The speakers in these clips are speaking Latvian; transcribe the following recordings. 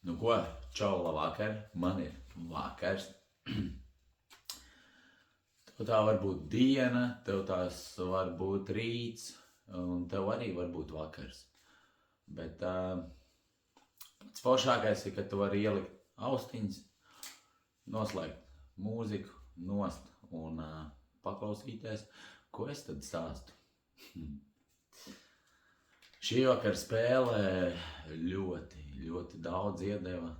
Nu ko, čau, labvakar, man ir vakars. Tev tā var būt diena, tev tās var būt rīts, un tev arī var būt vakars. Bet pats foršākais ir, ka tu vari ielikt austiņas, noslēgt mūziku, nost un paklausīties, ko es tad stāstu. Šī vakar spēle ļoti daudz iedeva.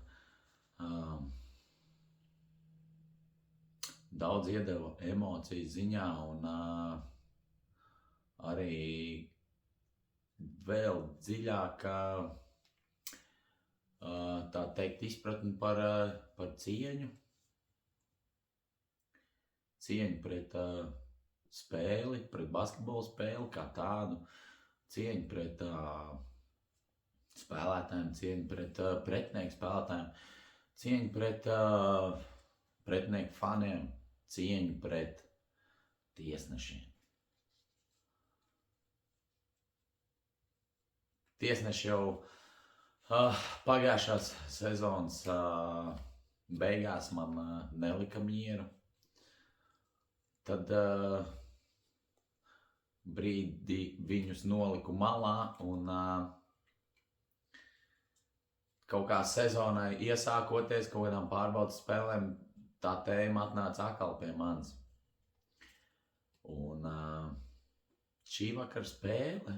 Daudz iedeva emociju ziņā un arī vēl dziļāk, tā teikt, izpratni par cieņu. Cieņu pret spēli, pret basketbolu spēli kā tādu. Cieņu pret spēlētājiem, cieņu pret pretinieku spēlētājiem, cieņu pret pretinieku faniem, cieņu pret tiesnešiem. Tiesneši jau pagājušās sezonas beigās man nelika mieru. Tad brīdi viņus noliku malā un kaut kā sezonai iesākoties, kaut kādām pārbaudas spēlēm, tā tēma atnāca atkal pie manis. Un šī vakar spēle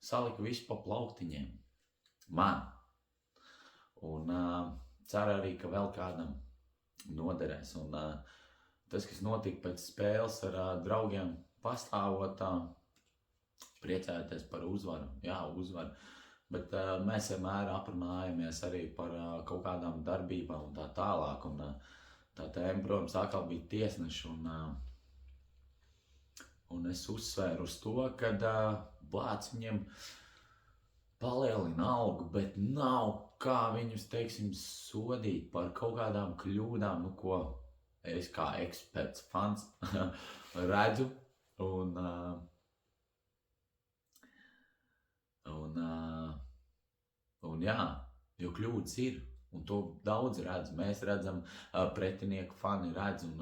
salika visu pa plauktiņiem. Man. Un ceru arī, ka vēl kādam noderēs. Un tas, kas notika pēc spēles ar draugiem, pastāvot, priecājoties par uzvaru. Jā, uzvaru. Bet mēs vienmēr aprunājamies arī par kaut kādām darbībām un tā tālāk. Un tā tēma, protams, atkal bija tiesneši. Un es uzsvēru uz to, ka blāc viņiem palielina algu, bet nav kā viņus, teiksim, sodīt par kaut kādām kļūdām, nu ko es kā eksperts, fans redzu. Un jā, jo kļūdas ir, un to daudz redz. Mēs redzam, pretinieku fani redz, un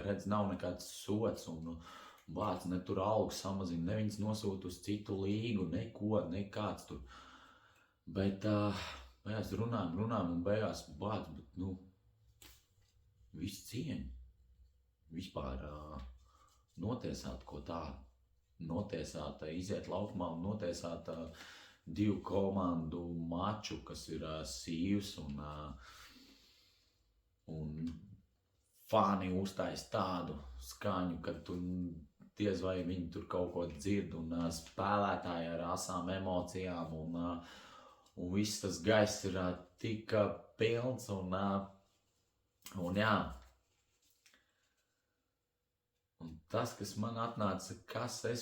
redz, nav nekāds sots, un blāc, ne tur algu samazina, ne viņas nosūta uz citu līgu, neko, nekāds tur. Bet mēs runājam, un beigās blāc, bet, viss cieņa. Vispār notiesāt ko tādu, notiesāt, iziet laukumā un notiesāt divu komandu maču, kas ir sīvs un fani uztais tādu skaņu, ka tu diez vai viņi tur kaut ko dzird, un spēlētāji ar asām emocijām, un viss tas gaiss ir tik pilns, un jā. Un tas, kas man atnāca, kas es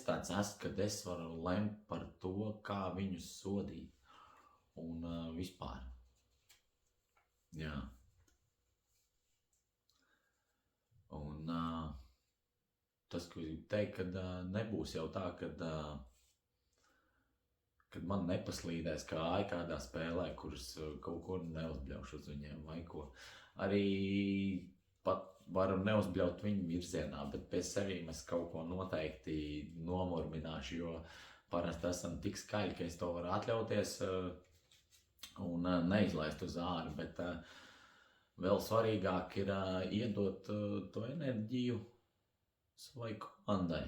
tāds esmu, kad es varu lemt par to, kā viņus sodīt. Un vispār. Jā. Un tas, ko gribu teikt, kad nebūs jau tā, kad man nepaslīdēs kā kādā spēlē, kuras kaut ko neuzbļaušu uz viņiem vai ko. Arī pat varu neuzbļaut viņu virzienā, bet pie sevīm es kaut ko noteikti nomurmināšu, jo parasti esam tik skaļi, ka es to varu atļauties un neizlaist uz āru, bet vēl svarīgāk ir iedot to enerģiju savai komandai.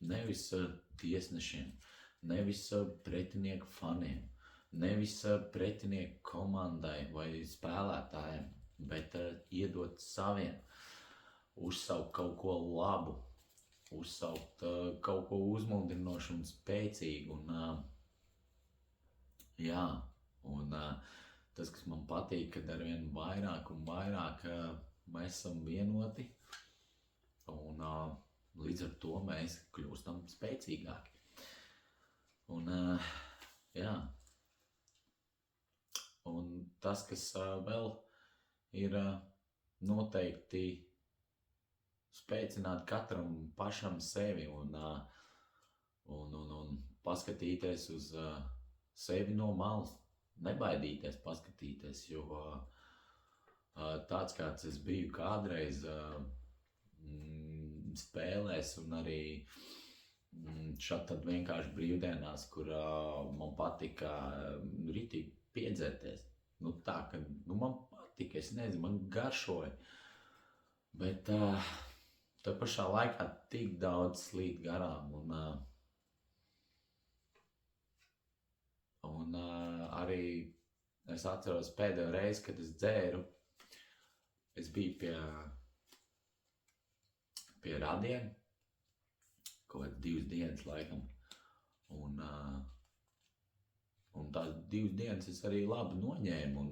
Nevis tiesnešiem, nevis pretinieku faniem, nevis pretinieku komandai vai spēlētājiem, bet iedot saviem, uzsaukt kaut ko labu, uzsaukt kaut ko uzmundrinošu un spēcīgu. Un tas, kas man patīk, kad arvien vairāk un vairāk mēs esam vienoti, un līdz ar to mēs kļūstam spēcīgāki. Un tas, kas vēl ir noteikti spēcināt katram pašam sevi un paskatīties uz sevi no malas, nebaidīties paskatīties, jo tāds, kāds es biju kādreiz spēlēs un arī šad tad vienkārši brīvdienās, kur man patika ritīgi piedzerties. Nu tā, ka man patika, es nezinu, man garšoja, bet tā pašā laikā tik daudz slīd garām un arī es atceros pēdējo reizi, kad es dzēru, es biju pie radiem, kaut kāds 2 dienas laikam, un tās 2 dienas es arī labi noņēmu, un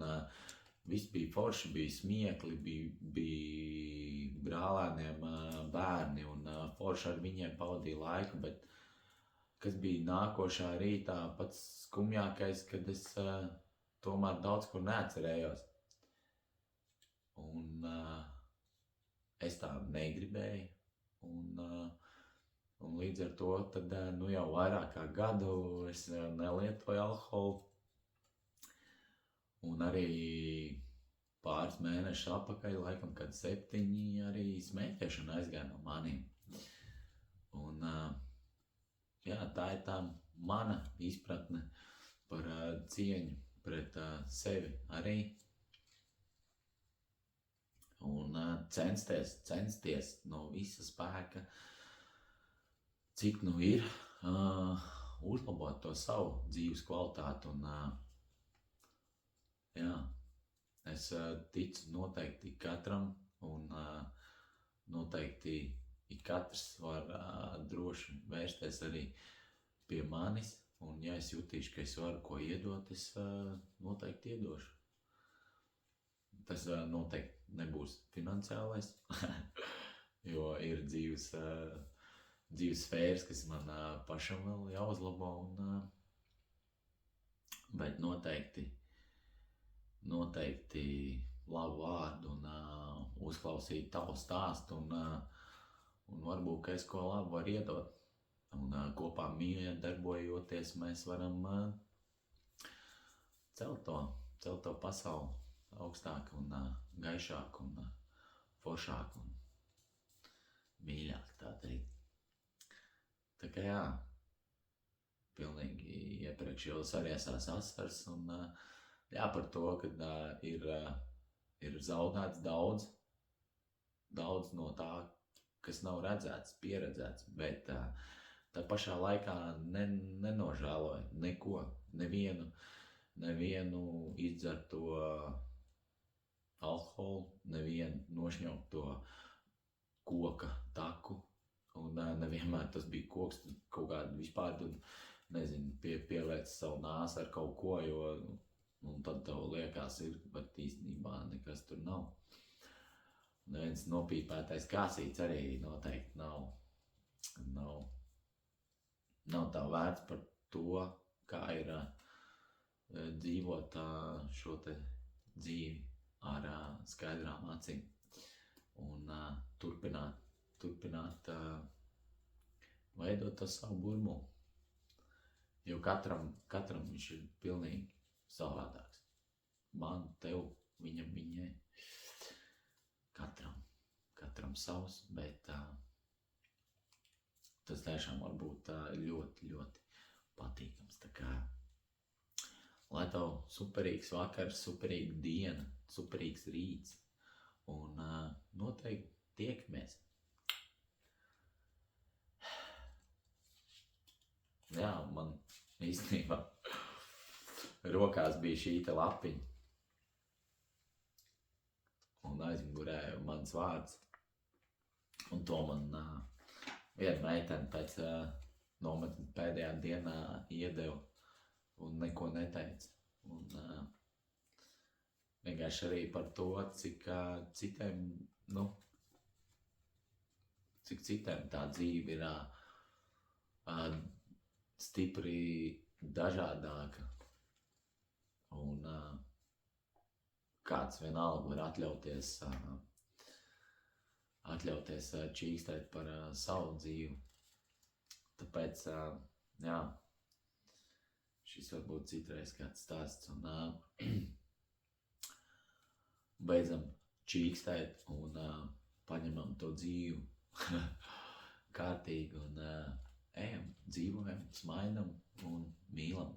viss bija forši, bija smiekli, bija brālēniem bērni, un forši ar viņiem pavadīja laiku, bet kas bija nākošā rītā pats skumjākais, kad es tomēr daudz ko neatcerējos. Un es tā negribēju, un līdz ar to tad, nu jau vairāk kā gadu es nelietoju alkoholu, un arī pāris mēnešus atpakaļ, laikam, kad 7 arī smēķēšana aizgāja no maniem. Un jā, tā ir tā mana izpratne par cieņu pret sevi arī. Un censties no visa spēka, cik nu ir, uzlabot to savu dzīves kvalitāti. Un jā, es ticu noteikti katram, un noteikti ik katrs var droši vērsties arī pie manis, un ja es jutīšu, ka es varu ko iedot, es noteikti iedošu. Tas noteikti nebūs finansiālais, jo ir dzīves sfēras, kas man pašam vēl jāuzlabo, bet noteikti labu vārdu un uzklausīt tavu stāstu, un varbūt, ka es ko labu varu iedot. Un kopā mīļi darbojoties, mēs varam celt to pasauli augstāk un gaišāk un foršāk un mīļāk, tā teikt. Tā kā jā, pilnīgi iepriekš jau sariesās asars un jā, par to, ka ir zaudēts daudz no tā, kas nav redzēts, pieredzēts, bet tā pašā laikā nenožēloju neko, nevienu izdzerto alkoholu, nevienu nošņaukt koka taku, un nevienmēr tas bija koks, kaut kādu vispār, nezinu, pieliec savu nāsu ar kaut ko, jo un tad tev liekas ir, bet īstenībā nekas tur nav. Neviens nopīpētais kāsīts arī noteikti nav tā vērts par to, kā ir dzīvot šo te dzīvi ar skaidrām acīm un turpināt veidot to savu burbuli, jo katram viņš ir pilnīgi savādāks. Man, tev, viņam, viņai. Katram savs, bet tas tiešām var būt ļoti, ļoti patīkams. Tā kā, lai tev superīgs vakars, superīga diena, superīgs rīts, un noteikti tiekamies. Jā, man īstenībā rokās bija šī te lapiņa. Un aizmugurē mans vārds. Un to man viena meitene pēc nometnes pēdējā dienā iedeva un neko neteica. Un vienkārši arī par to, cik citiem tā dzīve ir stipri dažādāka. Un kāds vienalga var atļauties čīkstēt par savu dzīvi. Tāpēc, jā, šis varbūt citreiz kāds stāsts, un beidzam čīkstēt un paņemam to dzīvu kārtīgi un ejam, dzīvojam, smaidam un mīlam.